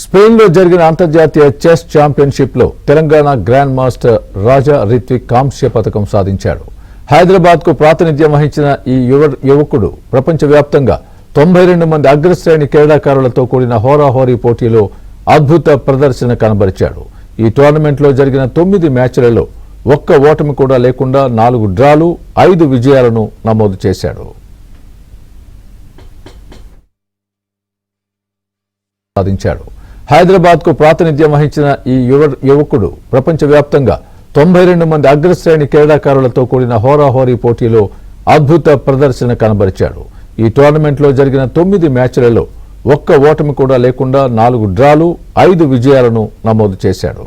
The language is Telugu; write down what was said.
స్పెయిన్లో జరిగిన అంతర్జాతీయ చెస్ ఛాంపియన్షిప్లో తెలంగాణ గ్రాండ్ మాస్టర్ రాజా రిత్విక్ కాంస్య పతకం సాధించాడు. హైదరాబాద్కు ప్రాతినిధ్యం వహించిన ఈ యువకుడు ప్రపంచవ్యాప్తంగా 92 మంది అగ్రశ్రేణి క్రీడాకారులతో కూడిన హోరాహోరీ పోటీలో అద్భుత ప్రదర్శన కనబరిచాడు. ఈ టోర్నమెంట్లో జరిగిన 9 మ్యాచ్లలో ఒక్క ఓటమి కూడా లేకుండా 4 డ్రాలు 5 విజయాలను నమోదు చేశాడు. హైదరాబాద్కు ప్రాతినిధ్యం వహించిన ఈ యువకుడు ప్రపంచవ్యాప్తంగా 92 మంది అగ్రశ్రేణి క్రీడాకారులతో కూడిన హోరాహోరీ పోటీలో అద్భుత ప్రదర్శన కనబరిచాడు. ఈ టోర్నమెంట్లో జరిగిన 9 మ్యాచ్లలో ఒక్క ఓటమి కూడా లేకుండా 4 డ్రాలు 5 విజయాలను నమోదు చేశాడు.